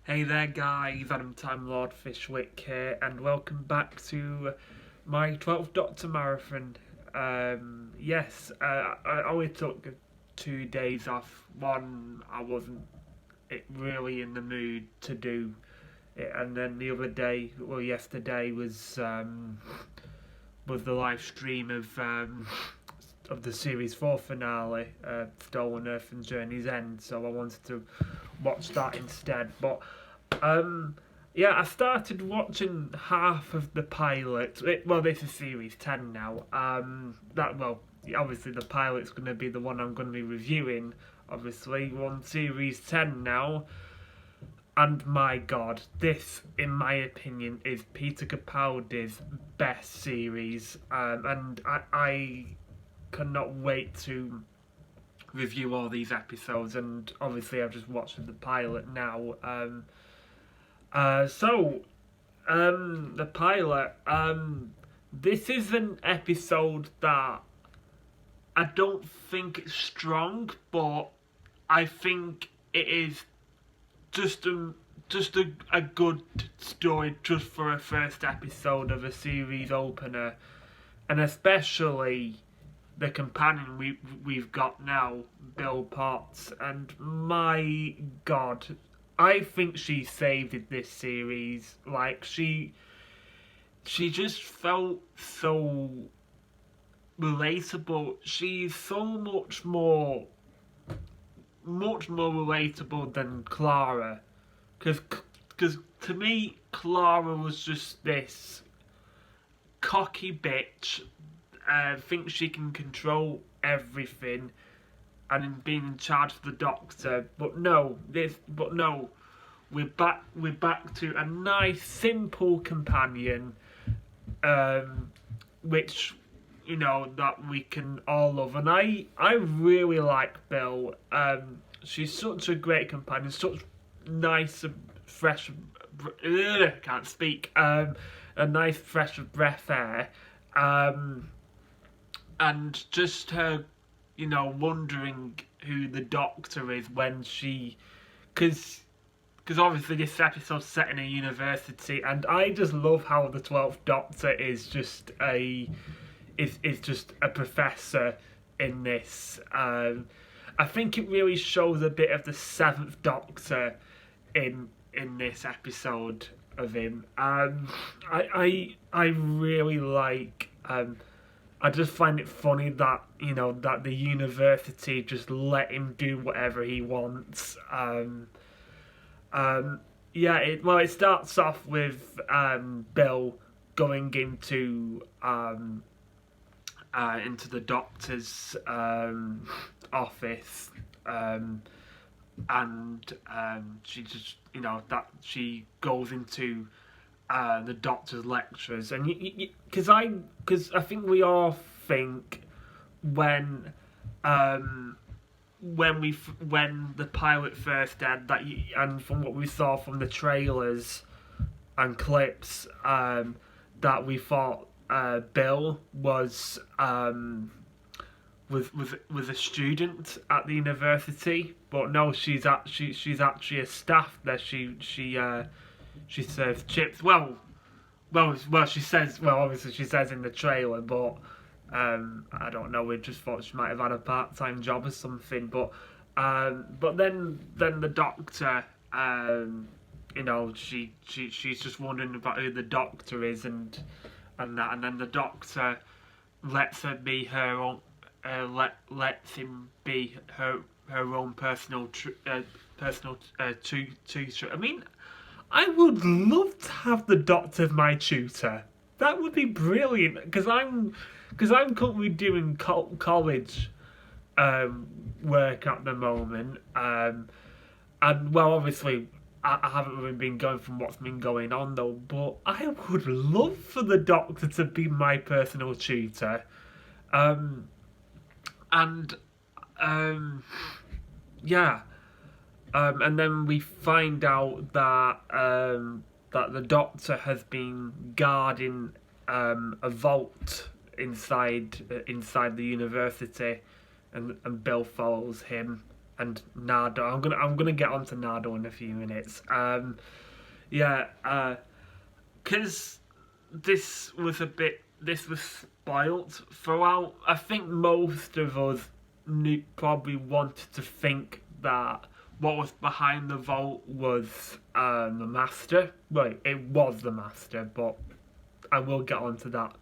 Hey there guys, Adam Time Lord Fishwick here, and welcome back to my 12th Doctor Marathon. I only took 2 days off. One, I wasn't really in the mood to do it, and then the other day, yesterday was the live stream of the series 4 finale, Stolen Earth and Journey's End, so I wanted to watch that instead. But um, I started watching half of the pilot. This is series 10 now. Obviously the pilot's going to be the one I'm going to be reviewing. Obviously, we're on series 10 now. And my god, this, in my opinion, is Peter Capaldi's best series. And I cannot wait to review all these episodes. And obviously, I've just watched the pilot now. The pilot. This is an episode that I don't think it's strong, but I think it is just a good story just for a first episode of a series opener, and especially the companion we've got now, Bill Potts, and my god, I think she saved this series. Like she just felt so relatable. She's so much more relatable than Clara, because to me Clara was just this cocky bitch, thinks she can control everything and in being in charge of the Doctor. But no, we're back to a nice simple companion, which that we can all love. And I really like Bill. She's such a great companion, such nice and fresh. Can't speak. A nice fresh breath air. And just her, wondering who the Doctor is when she, because obviously this episode's set in a university, and I just love how the 12th Doctor is just a professor in this. I think it really shows a bit of the 7th Doctor in this episode of him. I really like. I just find it funny that that the university just let him do whatever he wants. It starts off with Bill going into the Doctor's office, and she just she goes into the Doctor's lectures, and because I think we all think when the pilot first aired and from what we saw from the trailers and clips, that we thought Bill was a student at the university, but no, she's actually a staff there. She serves chips. She says. Well, obviously she says in the trailer, but I don't know. We just thought she might have had a part-time job or something. But then the Doctor, she's just wondering about who the Doctor is and then the Doctor lets her be her own. Lets him be her own personal tutor. I mean, I would love to have the Doctor as my tutor. That would be brilliant, because I'm currently doing college work at the moment, and obviously I haven't really been going from what's been going on though. But I would love for the Doctor to be my personal tutor, and then we find out that the Doctor has been guarding a vault inside the university, and Bill follows him Nardo. I'm gonna get onto Nardo in a few minutes. Yeah, because this was spoilt throughout. I think most of us probably wanted to think that what was behind the vault was the Master. Well, it was the Master, but I will get onto that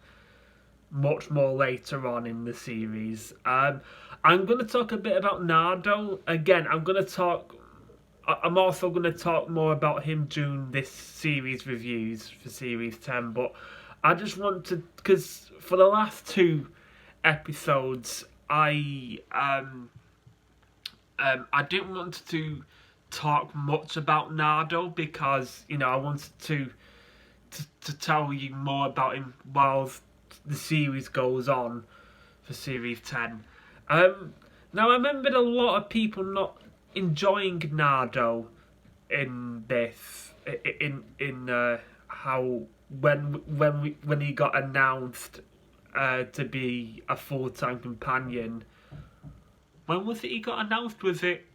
much more later on in the series. I'm going to talk a bit about Nardo. Again, I'm also going to talk more about him during this series reviews for Series 10, but I just want to, because for the last two episodes, I didn't want to talk much about Nardo because, I wanted to tell you more about him while the series goes on for Series 10. Now, I remembered a lot of people not enjoying Nardo in this, how when he got announced to be a full-time companion. When was it he got announced? Was it?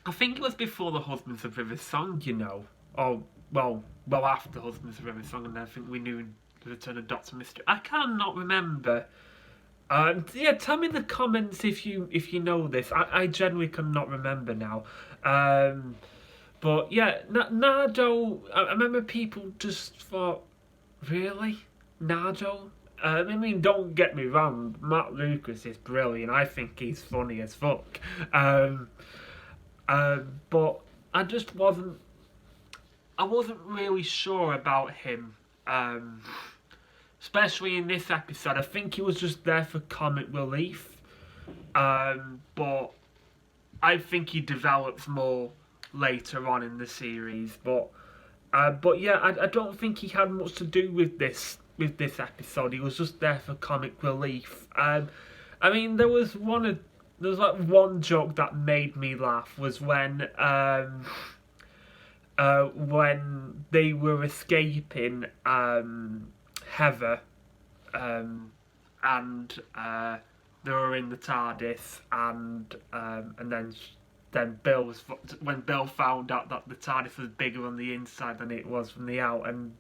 I think it was before the Husbands of River Song, or well after Husbands of River Song, and I think we knew the return of Doctor Mystery. I cannot remember. Yeah, tell me in the comments if you know this. I genuinely cannot remember now. But yeah, Nardo. I remember people just thought, really, Nardo? I mean, don't get me wrong. Matt Lucas is brilliant. I think he's funny as fuck. But I just wasn't. I wasn't really sure about him. Especially in this episode, I think he was just there for comic relief. But I think he develops more later on in the series. But yeah, I don't think he had much to do with this episode. He was just there for comic relief. I mean, there was one joke that made me laugh was when they were escaping Heather, and they were in the TARDIS, and then when Bill found out that the TARDIS was bigger on the inside than it was from the out, and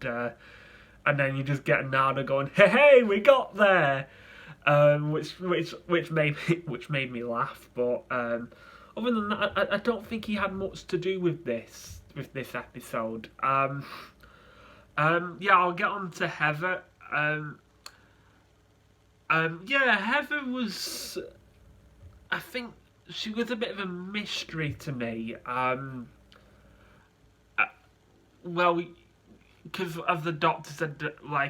then you just get Nana going, "Hey, we got there," which made me laugh. But other than that, I don't think he had much to do with this episode. Yeah, I'll get on to Heather. Yeah, Heather was. I think she was a bit of a mystery to me. Well, because of the Doctor said,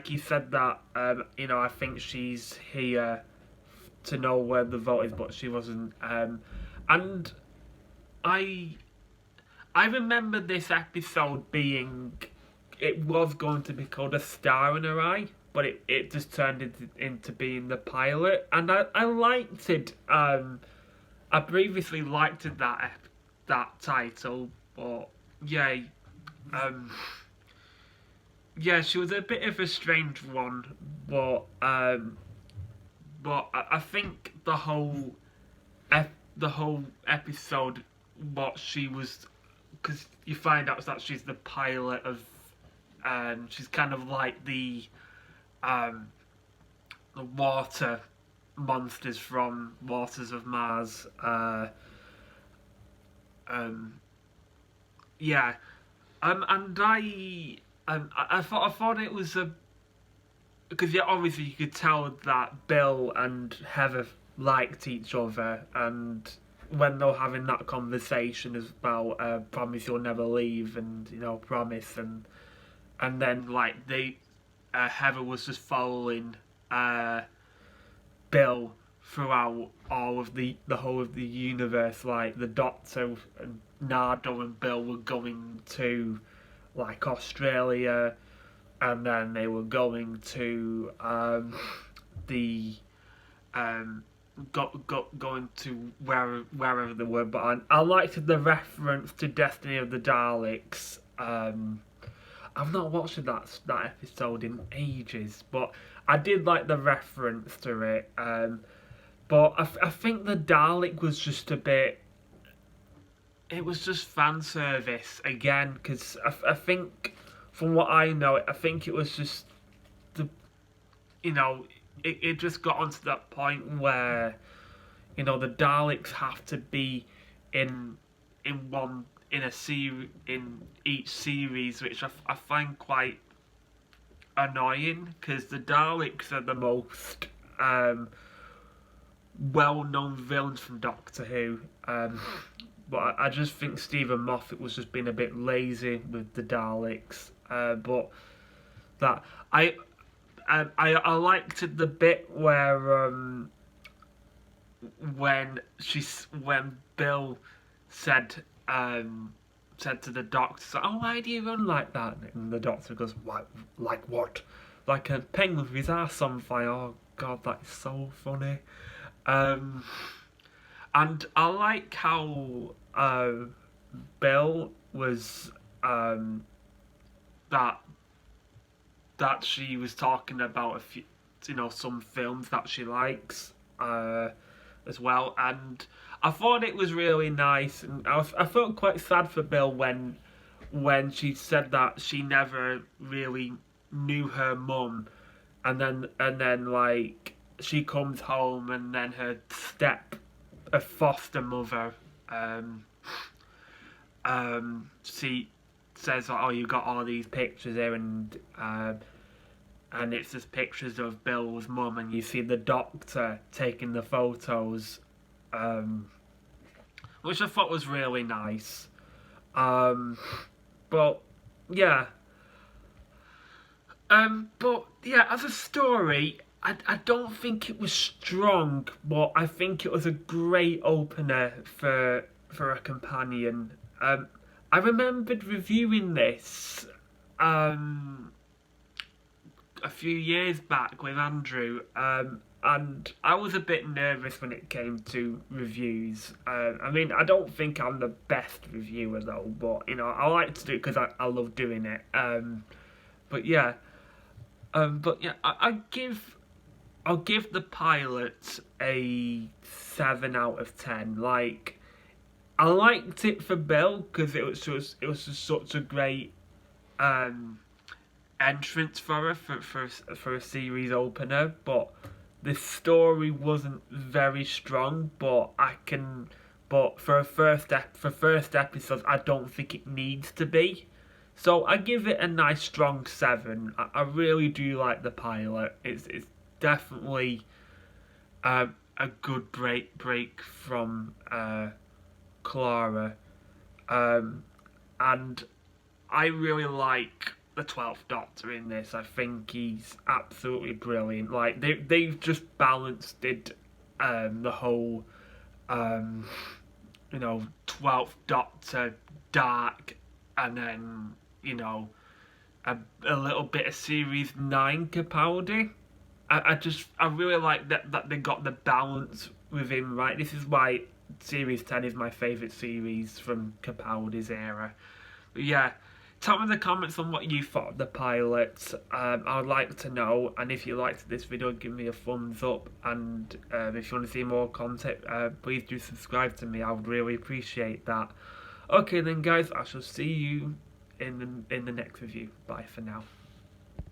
he said that, I think she's here to know where the vault is, but she wasn't. And I remember this episode being. It was going to be called A Star in Her Eye, but it just turned into being the pilot, and I liked it. I previously liked that title, but yeah, yeah, she was a bit of a strange one, but I think the whole episode, what she was, because you find out that she's the pilot of. She's kind of like the water monsters from Waters of Mars. Yeah, and I thought it was because obviously you could tell that Bill and Heather liked each other, and when they were having that conversation as well, promise you'll never leave, and promise, and then Heather was just following Bill throughout all of the whole of the universe. Like the Doctor and Nardo and Bill were going to Australia, and then they were going to going to wherever they were. But I liked the reference to Destiny of the Daleks. I've not watched that episode in ages, but I did like the reference to it. But I think the Dalek was just a bit. It was just fan service again, because I think, from what I know, I think it was just the, you know, it just got onto that point where, the Daleks have to be in in a series, in each series, which I find quite annoying, because the Daleks are the most well-known villains from Doctor Who. But I just think Stephen Moffat was just being a bit lazy with the Daleks. But that I liked the bit where when Bill said said to the Doctor, "Oh, why do you run like that?" And the Doctor goes, "What? Like what? Like a penguin with his ass on fire." Oh God, that is so funny. And I like how Bill was that she was talking about a few, some films that she likes as well, and I thought it was really nice, and I felt quite sad for Bill when she said that she never really knew her mum, and then like she comes home and then her foster mother she says, "Oh, you got all these pictures here," and it's just pictures of Bill's mum, and you see the Doctor taking the photos, which I thought was really nice. But yeah, as a story, I don't think it was strong, but I think it was a great opener for a companion. I remembered reviewing this a few years back with Andrew, and I was a bit nervous when it came to reviews. I mean, I don't think I'm the best reviewer though, but I like to do it because I love doing it. But yeah, I'll give the pilot a 7 out of 10. Like, I liked it for Bill because it was just such a great entrance for her for a series opener, but the story wasn't very strong. But for first episodes, I don't think it needs to be. So I give it a nice strong 7. I really do like the pilot. It's definitely a good break from Clara, and I really like the 12th Doctor in this. I think he's absolutely brilliant. Like they've just balanced it, the whole 12th Doctor dark, and then a little bit of Series 9 Capaldi. I really like that they got the balance with him right. This is why Series 10 is my favourite series from Capaldi's era. But yeah, tell me in the comments on what you thought of the pilot. I'd like to know, and if you liked this video, give me a thumbs up, and if you want to see more content, please do subscribe to me. I would really appreciate that. Okay then guys, I shall see you in the next review. Bye for now.